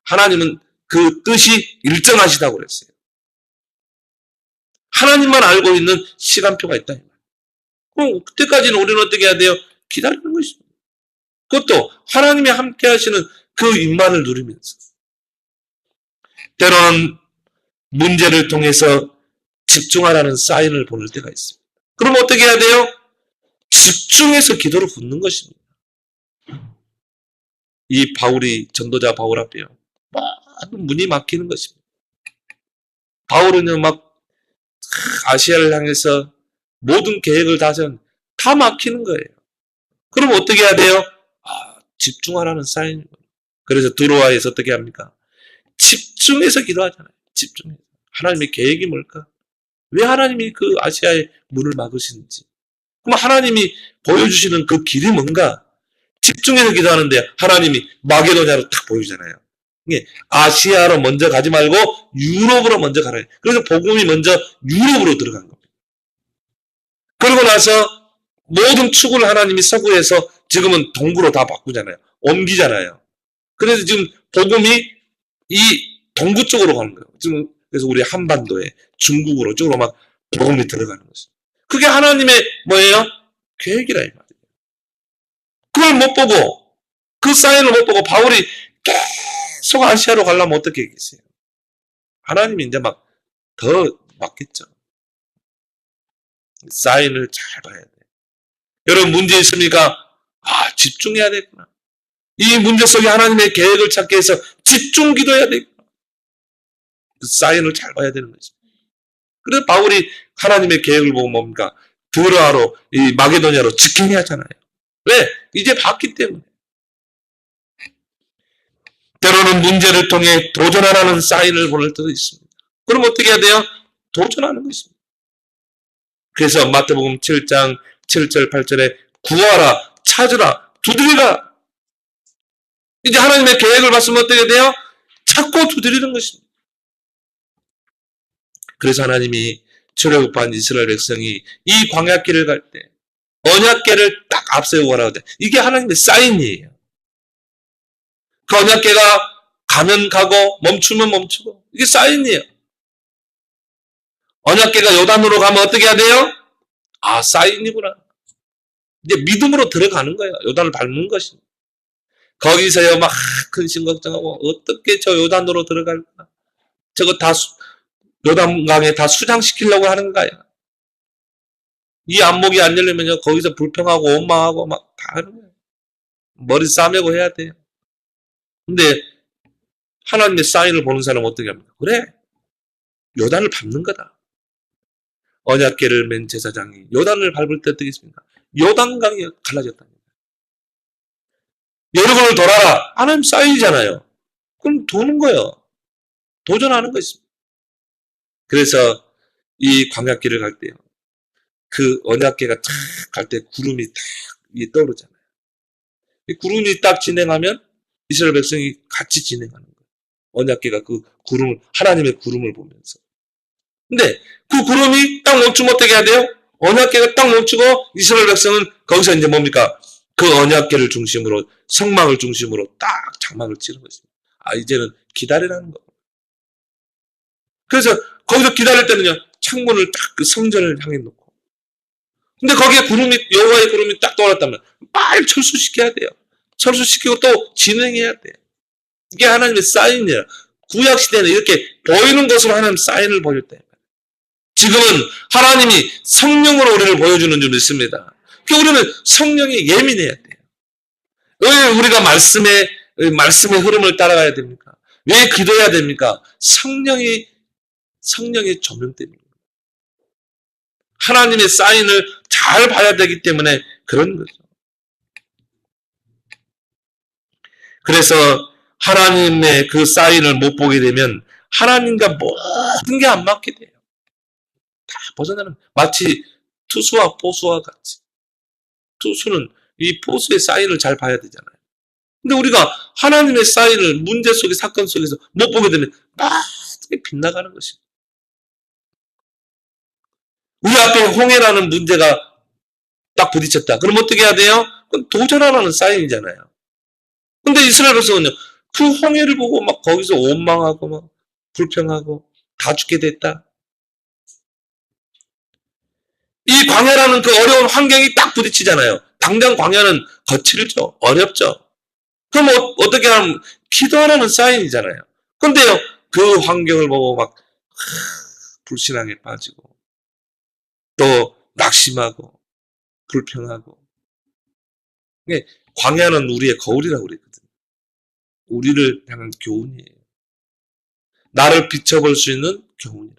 하나님은 그 뜻이 일정하시다고 그랬어요. 하나님만 알고 있는 시간표가 있다. 그럼 그때까지는 우리는 어떻게 해야 돼요? 기다리는 것입니다. 그것도 하나님이 함께 하시는 그 임만을 누리면서. 때로는 문제를 통해서 집중하라는 사인을 보낼 때가 있습니다. 그럼 어떻게 해야 돼요? 집중해서 기도를 붙는 것입니다. 이 전도자 바울 앞에요. 문이 막히는 것입니다. 바울은요, 아시아를 향해서 모든 계획을 다 막히는 거예요. 그럼 어떻게 해야 돼요? 집중하라는 사인이에요. 그래서 드로아에서 어떻게 합니까? 집중해서 기도하잖아요. 집중해서. 하나님의 계획이 뭘까? 왜 하나님이 그 아시아의 문을 막으시는지. 그럼 하나님이 보여주시는 그 길이 뭔가? 집중해서 기도하는데 하나님이 마게도냐로 딱 보이잖아요. 아시아로 먼저 가지 말고 유럽으로 먼저 가라. 그래서 복음이 먼저 유럽으로 들어간 겁니다. 그러고 나서 모든 축을 하나님이 서구에서 지금은 동구로 다 바꾸잖아요. 옮기잖아요. 그래서 지금 복음이 이 동구 쪽으로 가는 거예요. 지금 그래서 우리 한반도에 중국으로 쪽으로 막 복음이 들어가는 거죠. 그게 하나님의 뭐예요? 계획이라 이 말이에요. 그걸 못 보고 그 사인을 못 보고 바울이 계속 아시아로 가려면 어떻게 했겠어요? 하나님이 이제 막 더 맞겠죠. 사인을 잘 봐야 돼. 여러분 문제 있습니까? 집중해야 되구나. 이 문제 속에 하나님의 계획을 찾기 위해서 집중 기도해야 되구나. 그 사인을 잘 봐야 되는 거죠. 그래서 바울이 하나님의 계획을 보고 뭡니까? 드로아로, 이 마게도냐로 직행해야 하잖아요. 왜? 이제 봤기 때문에. 때로는 문제를 통해 도전하라는 사인을 보낼 때도 있습니다. 그럼 어떻게 해야 돼요? 도전하는 것입니다. 그래서 마태복음 7장 7절 8절에 구하라, 찾으라, 두드리라. 이제 하나님의 계획을 봤으면 어떻게 돼요? 찾고 두드리는 것입니다. 그래서 하나님이 출애굽한 이스라엘 백성이 이 광야길을 갈 때 언약궤를 딱 앞세우고 가라고 돼. 이게 하나님의 사인이에요. 그 언약궤가 가면 가고 멈추면 멈추고 이게 사인이에요. 언약궤가 요단으로 가면 어떻게 해야 돼요? 사인이구나. 이제 믿음으로 들어가는 거예요. 요단을 밟는 것입니다. 거기서요 막 근심 걱정하고 어떻게 저 요단으로 들어갈까? 저거 다 요단강에 다 수장시키려고 하는 거야. 이 안목이 안 열리면요 거기서 불평하고 원망하고 막 다 하는 거예요. 머리 싸매고 해야 돼요. 근데 하나님의 사인을 보는 사람은 어떻게 합니까? 그래 요단을 밟는 거다. 언약궤를 맨 제사장이 요단을 밟을 때 어떻게 했습니까? 요단강이 갈라졌답니다. 여러분을 돌아라. 하나님 사인이잖아요. 그럼 도는 거예요. 도전하는 것입니다. 그래서 이 광야길을 갈 때요. 그 언약궤가 탁 갈 때 구름이 탁 떠오르잖아요. 이 구름이 딱 진행하면 이스라엘 백성이 같이 진행하는 거예요. 언약궤가 그 구름을, 하나님의 구름을 보면서. 근데 그 구름이 딱 멈추면 어떻게 해야 돼요? 언약궤가 딱 멈추고 이스라엘 백성은 거기서 이제 뭡니까? 그 언약궤를 중심으로 성막을 중심으로 딱 장막을 치는 것입니다. 이제는 기다리라는 거. 그래서 거기서 기다릴 때는요 창문을 딱 그 성전을 향해 놓고. 근데 거기에 구름이 여호와의 구름이 딱 떠올랐다면 빨리 철수시켜야 돼요. 철수시키고 또 진행해야 돼요. 이게 하나님의 사인이에요. 구약 시대는 이렇게 보이는 것으로 하나님 사인을 보일 때. 지금은 하나님이 성령으로 우리를 보여주는 줄 믿습니다. 그러니까 우리는 성령에 예민해야 돼요. 왜 우리가 말씀의 흐름을 따라가야 됩니까? 왜 기도해야 됩니까? 성령의 조명 때문에. 하나님의 사인을 잘 봐야 되기 때문에 그런 거죠. 그래서 하나님의 그 사인을 못 보게 되면 하나님과 모든 게 안 맞게 돼요. 다 벗어나는, 마치 투수와 포수와 같이. 투수는 이 포수의 사인을 잘 봐야 되잖아요. 근데 우리가 하나님의 사인을 문제 속에 사건 속에서 못 보게 되면 빠르게 빗나가는 것입니다. 우리 앞에 홍해라는 문제가 딱 부딪혔다. 그럼 어떻게 해야 돼요? 그건 도전하라는 사인이잖아요. 근데 이스라엘 백성은요, 그 홍해를 보고 막 거기서 원망하고 막 불평하고 다 죽게 됐다. 이 광야라는 그 어려운 환경이 딱 부딪히잖아요. 당장 광야는 거칠죠. 어렵죠. 그럼 어떻게 하면 기도하라는 사인이잖아요. 근데요, 그 환경을 보고 막 불신앙에 빠지고 또 낙심하고 불평하고. 광야는 우리의 거울이라고 그랬거든요. 우리를 향한 교훈이에요. 나를 비춰볼 수 있는 교훈이라.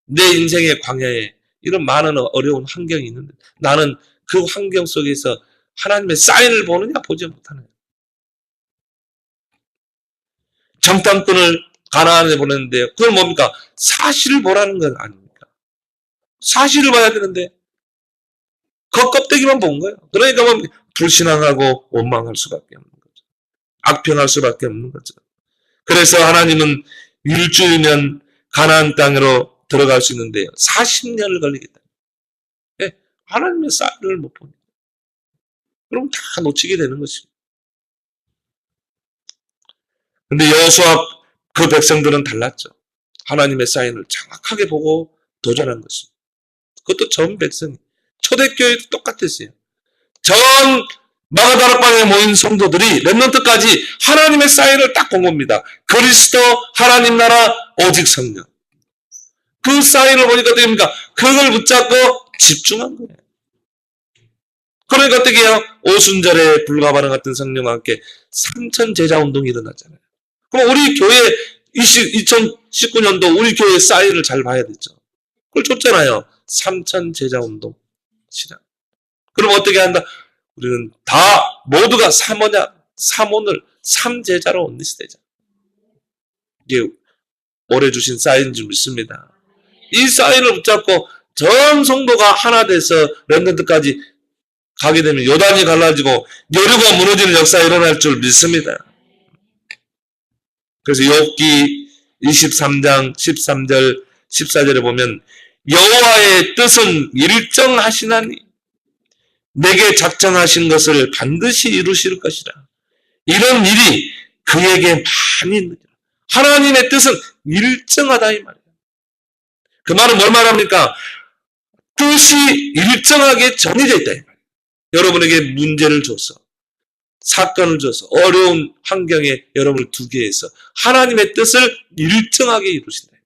내 인생의 광야에 이런 많은 어려운 환경이 있는데 나는 그 환경 속에서 하나님의 사인을 보느냐 보지 못하느냐. 정탐꾼을 가나안에 보냈는데 그건 뭡니까? 사실을 보라는 건 아닙니까? 사실을 봐야 되는데 그 껍데기만 본 거예요. 그러니까 불신앙하고 원망할 수밖에 없는 거죠. 악평할 수밖에 없는 거죠. 그래서 하나님은 일주이면 가나안 땅으로 들어갈 수 있는데요. 40년을 걸리겠다. 네, 하나님의 사인을 못 보니. 그럼 다 놓치게 되는 것입니다. 근데 여호수아 그 백성들은 달랐죠. 하나님의 사인을 정확하게 보고 도전한 것입니다. 그것도 전 백성이. 초대교회도 똑같았어요. 전 마가다락방에 모인 성도들이 렘넌트까지 하나님의 사인을 딱 본 겁니다. 그리스도, 하나님 나라, 오직 성령. 그 사인을 보니까 어떻게 됩니까? 그걸 붙잡고 집중한 거예요. 그러니까 어떻게 해요? 오순절에 불과 반응 같은 성령과 함께 3천 제자 운동이 일어났잖아요. 그럼 우리 교회 2019년도 우리 교회 사인을 잘 봐야 되죠. 그걸 줬잖아요. 3천 제자 운동 시작. 그럼 어떻게 한다? 우리는 다 모두가 사몬을 3제자로 옮기시되자. 이게 올해 주신 사인인 줄 믿습니다. 이 사인을 붙잡고 전 성도가 하나 돼서 렘넌트까지 가게 되면 요단이 갈라지고 여리고가 무너지는 역사가 일어날 줄 믿습니다. 그래서 욥기 23장 13절 14절에 보면 여호와의 뜻은 일정하시나니 내게 작정하신 것을 반드시 이루실 것이라. 이런 일이 그에게 많이 있느니라. 하나님의 뜻은 일정하다 이 말이에요. 그 말은 뭘 말합니까? 뜻이 일정하게 정해져 있다 이 말이에요. 여러분에게 문제를 줘서 사건을 줘서 어려운 환경에 여러분을 두게 해서 하나님의 뜻을 일정하게 이루신다.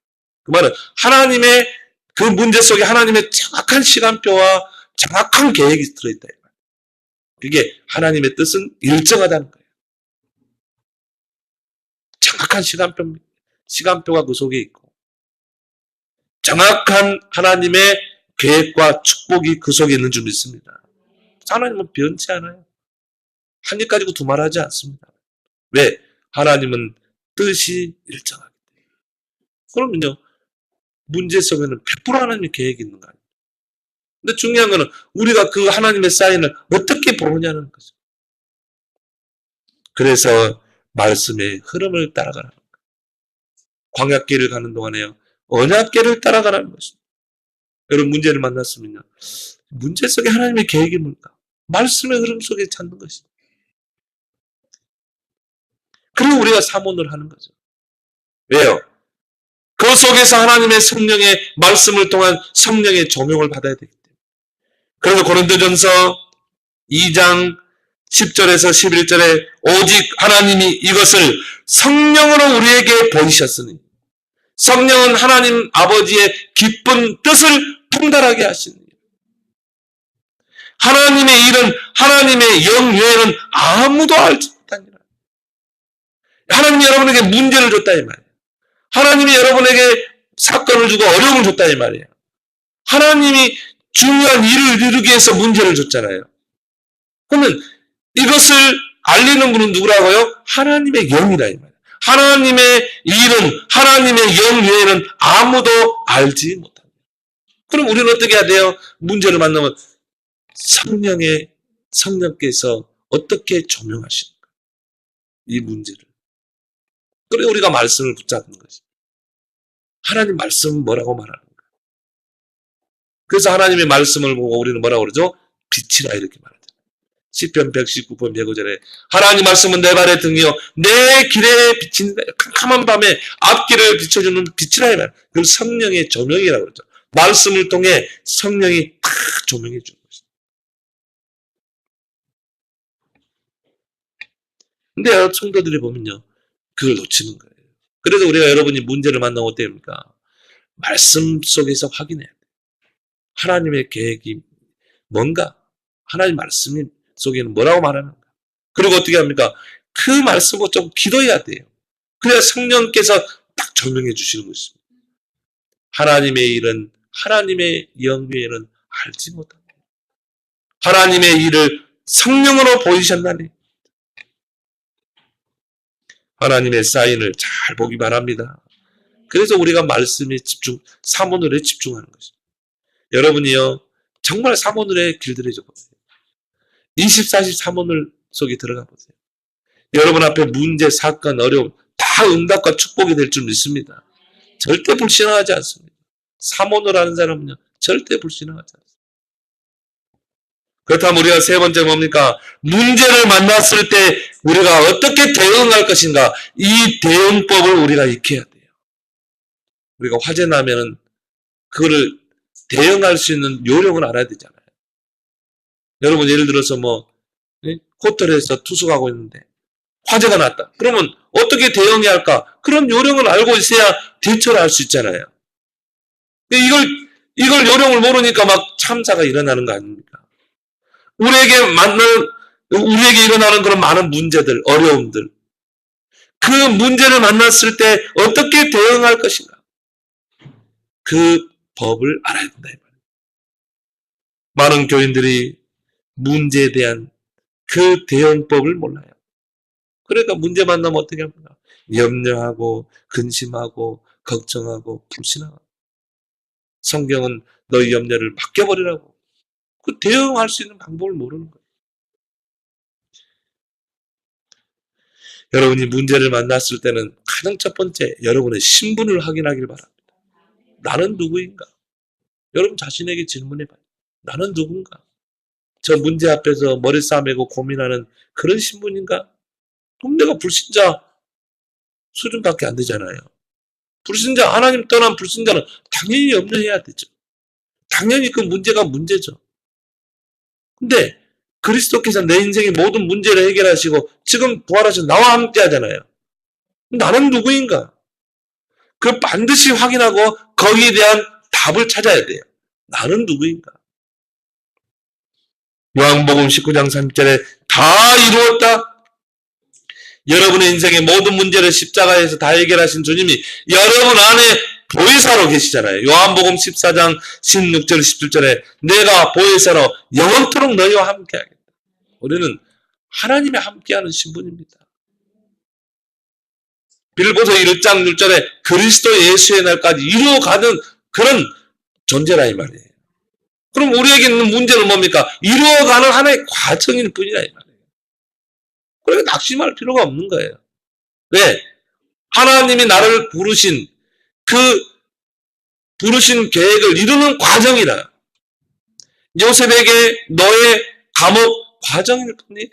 그 말은 하나님의 그 문제 속에 하나님의 정확한 시간표와 정확한 계획이 들어있다. 그게 하나님의 뜻은 일정하다는 거예요. 정확한 시간표가 그 속에 있고 정확한 하나님의 계획과 축복이 그 속에 있는 줄 믿습니다. 하나님은 변치 않아요. 한 입 가지고 두말하지 않습니다. 왜? 하나님은 뜻이 일정하기 때문에. 그러면요, 문제 속에는 100% 하나님의 계획이 있는 거 아니에요. 근데 중요한 거는 우리가 그 하나님의 사인을 어떻게 보느냐는 거죠. 그래서 말씀의 흐름을 따라가라는 거예요. 광야길을 가는 동안에요, 언약길을 따라가라는 것입니다. 여러분 문제를 만났으면요, 문제 속에 하나님의 계획이 뭘까? 말씀의 흐름 속에 찾는 것입니다. 그리고 우리가 사모를 하는 거죠. 왜요? 그 속에서 하나님의 성령의 말씀을 통한 성령의 조명을 받아야 되기 때문에. 그래서 고린도전서 2장 10절에서 11절에 오직 하나님이 이것을 성령으로 우리에게 보이셨으니 성령은 하나님 아버지의 기쁜 뜻을 통달하게 하시니 하나님의 일은 하나님의 영 외에는 아무도 알지 못하니라. 하나님이 여러분에게 문제를 줬다 이 말이에요. 하나님이 여러분에게 사건을 주고 어려움을 줬다 이 말이에요. 하나님이 중요한 일을 이루기 위해서 문제를 줬잖아요. 그러면 이것을 알리는 분은 누구라고요? 하나님의 영이라 이 말이에요. 하나님의 일은 하나님의 영 외에는 아무도 알지 못합니다. 그럼 우리는 어떻게 해야 돼요? 문제를 만나면 성령께서 어떻게 조명하시는가? 이 문제를. 그래 우리가 말씀을 붙잡는 것입니다. 하나님 말씀은 뭐라고 말하는가? 그래서 하나님의 말씀을 보고 우리는 뭐라고 그러죠? 빛이라 이렇게 말하잖아요. 시편 119편 105절에 하나님 말씀은 내 발의 등이요 내 길에 비친다. 캄캄한 밤에 앞길을 비춰주는 빛이라 이 말이에요. 그걸 성령의 조명이라고 그러죠. 말씀을 통해 성령이 탁 조명해 주는 것입니다. 근데 성도들이 보면요, 그걸 놓치는 거예요. 그래서 우리가 여러분이 문제를 만나면 어떻게 됩니까? 말씀 속에서 확인해야 돼요. 하나님의 계획이 뭔가, 하나님 말씀 속에는 뭐라고 말하는가. 그리고 어떻게 합니까? 그 말씀을 좀 기도해야 돼요. 그래야 성령께서 딱 조명해 주시는 것입니다. 하나님의 일은 하나님의 영위에는 알지 못합니다. 하나님의 일을 성령으로 보이셨나니 하나님의 사인을 잘 보기 바랍니다. 그래서 우리가 말씀에 사모늘에 집중하는 것입니다. 여러분이요, 정말 사모늘에 길들여져 보세요. 24시 사모늘 속에 들어가 보세요. 여러분 앞에 문제, 사건, 어려움 다 응답과 축복이 될 줄 믿습니다. 절대 불신앙하지 않습니다. 사모를 하는 사람은요, 절대 불신앙하지 않습니다. 그렇다면 우리가 세 번째 뭡니까? 문제를 만났을 때 우리가 어떻게 대응할 것인가? 이 대응법을 우리가 익혀야 돼요. 우리가 화재 나면은 그거를 대응할 수 있는 요령을 알아야 되잖아요. 여러분 예를 들어서 호텔에서 투숙하고 있는데 화재가 났다. 그러면 어떻게 대응해야 할까? 그런 요령을 알고 있어야 대처를 할 수 있잖아요. 이걸 요령을 모르니까 막 참사가 일어나는 거 아닙니까? 우리에게 일어나는 그런 많은 문제들, 어려움들. 그 문제를 만났을 때 어떻게 대응할 것인가? 그 법을 알아야 된다. 많은 교인들이 문제에 대한 그 대응법을 몰라요. 그러니까 문제 만나면 어떻게 합니까? 염려하고, 근심하고, 걱정하고, 불신하고. 성경은 너희 염려를 맡겨버리라고. 그 대응할 수 있는 방법을 모르는 거예요. 여러분이 문제를 만났을 때는 가장 첫 번째 여러분의 신분을 확인하길 바랍니다. 나는 누구인가? 여러분 자신에게 질문해봐요. 나는 누군가? 저 문제 앞에서 머리 싸매고 고민하는 그런 신분인가? 그럼 내가 불신자 수준밖에 안 되잖아요. 불신자, 하나님 떠난 불신자는 당연히 염려해야 되죠. 당연히 그 문제가 문제죠. 근데 그리스도께서 내 인생의 모든 문제를 해결하시고 지금 부활하셔서 나와 함께 하잖아요. 나는 누구인가? 그 반드시 확인하고 거기에 대한 답을 찾아야 돼요. 나는 누구인가? 요한복음 19장 3절에 다 이루었다. 여러분의 인생의 모든 문제를 십자가에서 다 해결하신 주님이 여러분 안에 보혜사로 계시잖아요. 요한복음 14장 16절 17절에 내가 보혜사로 영원토록 너희와 함께하겠다. 우리는 하나님의 함께하는 신분입니다. 빌보서 1장 6절에 그리스도 예수의 날까지 이루어가는 그런 존재라 이 말이에요. 그럼 우리에게 있는 문제는 뭡니까? 이루어가는 하나의 과정일 뿐이라 이 말이에요. 그러니까 낙심할 필요가 없는 거예요. 왜? 하나님이 나를 부르신 계획을 이루는 과정이라. 요셉에게 너의 감옥 과정일 뿐이에요.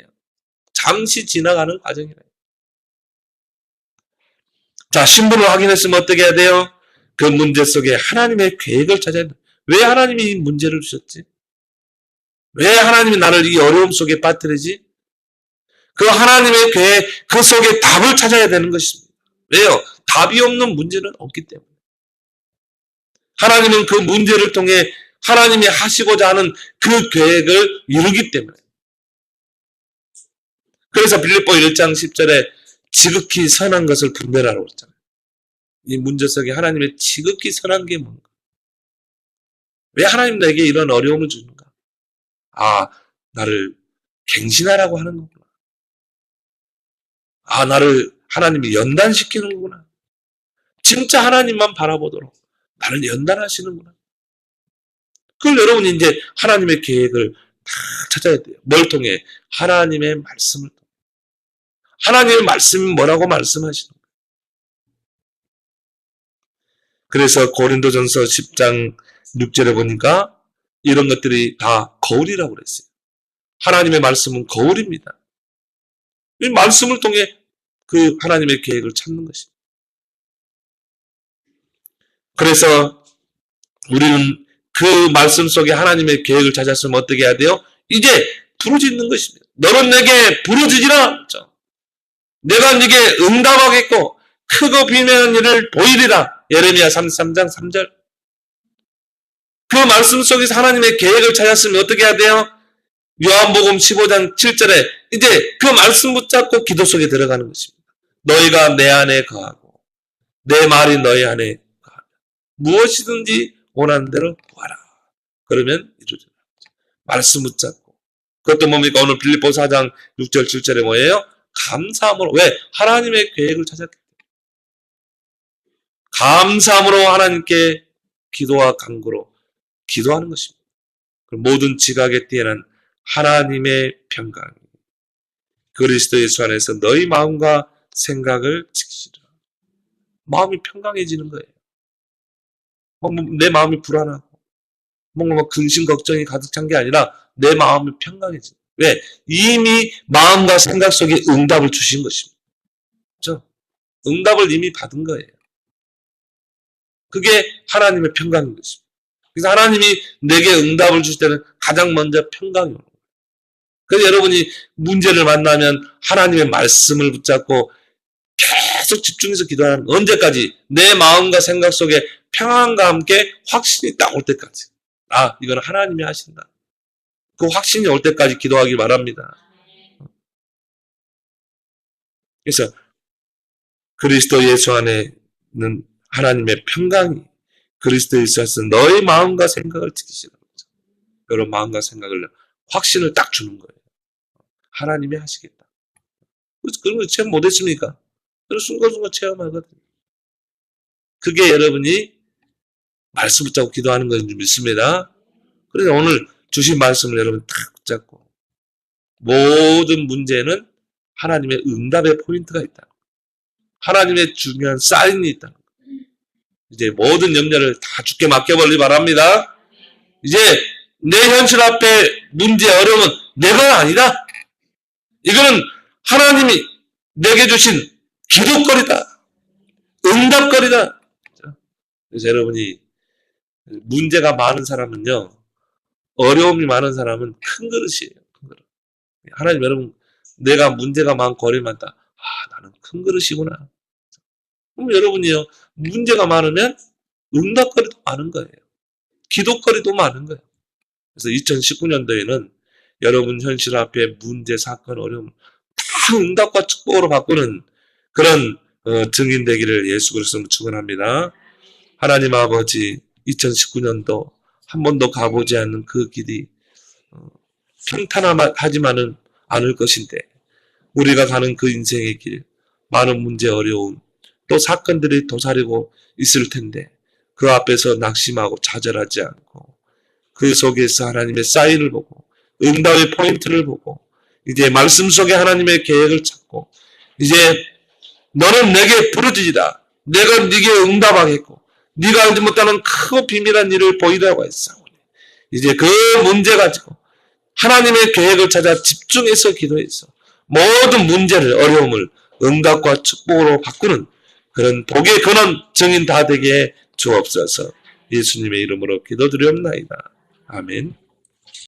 잠시 지나가는 과정이라. 자, 신분을 확인했으면 어떻게 해야 돼요? 그 문제 속에 하나님의 계획을 찾아야 돼요. 왜 하나님이 이 문제를 주셨지? 왜 하나님이 나를 이 어려움 속에 빠뜨리지? 그 하나님의 계획, 그 속에 답을 찾아야 되는 것입니다. 왜요? 답이 없는 문제는 없기 때문에. 하나님은 그 문제를 통해 하나님이 하시고자 하는 그 계획을 이루기 때문에. 그래서 빌립보 1장 10절에 지극히 선한 것을 분별하라고 했잖아요. 이 문제 속에 하나님의 지극히 선한 게 뭔가? 왜 하나님 나에게 이런 어려움을 주는가? 아, 나를 갱신하라고 하는 거구나. 아, 나를 하나님이 연단시키는구나. 진짜 하나님만 바라보도록 나를 연단하시는구나. 그걸 여러분이 이제 하나님의 계획을 다 찾아야 돼요. 뭘 통해? 하나님의 말씀을 통해. 하나님의 말씀이 뭐라고 말씀하시는 거예요. 그래서 고린도전서 10장 6절에 보니까 이런 것들이 다 거울이라고 그랬어요. 하나님의 말씀은 거울입니다. 이 말씀을 통해 그 하나님의 계획을 찾는 것입니다. 그래서 우리는 그 말씀 속에 하나님의 계획을 찾았으면 어떻게 해야 돼요? 이제 부르짖는 것입니다. 너는 내게 부르짖으라. 내가 네게 응답하겠고 크고 비밀한 일을 보이리라. 예레미야 33장 3절. 그 말씀 속에서 하나님의 계획을 찾았으면 어떻게 해야 돼요? 요한복음 15장 7절에 이제 그 말씀 붙잡고 기도 속에 들어가는 것입니다. 너희가 내 안에 거하고 내 말이 너희 안에 거하면 무엇이든지 원하는 대로 구하라. 그러면 이루어져요. 말씀 붙잡고. 그것도 뭡니까? 오늘 빌립보 4장 6절 7절에 뭐예요? 감사함으로. 왜? 하나님의 계획을 찾았기 때문에. 감사함으로 하나님께 기도와 간구로 기도하는 것입니다. 모든 지각에 뛰어난 하나님의 평강, 그리스도 예수 안에서 너희 마음과 생각을 지키시라. 마음이 평강해지는 거예요. 내 마음이 불안하고 뭔가 근심 걱정이 가득 찬 게 아니라 내 마음이 평강해지는 거예요. 왜? 이미 마음과 생각 속에 응답을 주신 것입니다. 그렇죠? 응답을 이미 받은 거예요. 그게 하나님의 평강인 것입니다. 그래서 하나님이 내게 응답을 주실 때는 가장 먼저 평강이 오는 거예요. 그래서 여러분이 문제를 만나면 하나님의 말씀을 붙잡고 계속 집중해서 기도하는, 언제까지? 내 마음과 생각 속에 평안과 함께 확신이 딱 올 때까지. 아, 이건 하나님이 하신다. 그 확신이 올 때까지 기도하기 바랍니다. 그래서 그리스도 예수 안에는 하나님의 평강이, 그리스도 예수 안에서 너의 마음과 생각을 지키시는 거죠. 여러분 마음과 생각을, 확신을 딱 주는 거예요. 하나님이 하시겠다. 그런 거 체험 못했습니까? 순간순간 체험하거든요. 그게 여러분이 말씀 붙잡고 기도하는 것인 줄 믿습니다. 그래서 오늘 주신 말씀을 여러분 딱 붙잡고, 모든 문제는 하나님의 응답의 포인트가 있다. 하나님의 중요한 사인이 있다. 이제 모든 염려를 다 주께 맡겨버리기 바랍니다. 이제 내 현실 앞에 문제, 어려움은 내가 아니다. 이거는 하나님이 내게 주신 기도거리다. 응답거리다. 그래서 여러분이 문제가 많은 사람은요, 어려움이 많은 사람은 큰 그릇이에요. 큰 그릇. 하나님, 여러분, 내가 문제가 많고 어려움이 많다. 아, 나는 큰 그릇이구나. 그럼 여러분이요, 문제가 많으면 응답거리도 많은 거예요. 기도거리도 많은 거예요. 그래서 2019년도에는 여러분 현실 앞에 문제, 사건, 어려움 다 응답과 축복으로 바꾸는 그런 증인 되기를 예수 그리스도로 축원합니다. 하나님 아버지, 2019년도 한 번도 가보지 않는 그 길이 평탄하지만은 않을 것인데, 우리가 가는 그 인생의 길, 많은 문제, 어려움, 또 사건들이 도사리고 있을 텐데, 그 앞에서 낙심하고 좌절하지 않고, 그 속에서 하나님의 사인을 보고, 응답의 포인트를 보고, 이제 말씀 속에 하나님의 계획을 찾고, 이제 너는 내게 부르짖으라. 내가 네게 응답하겠고, 네가 알지 못하는 크고 비밀한 일을 보이라고 했사오니, 이제 그 문제 가지고 하나님의 계획을 찾아 집중해서 기도해서 모든 문제를, 어려움을 응답과 축복으로 바꾸는 그런 복의 근원 증인 다 되게 주옵소서. 예수님의 이름으로 기도드리옵나이다. 아멘.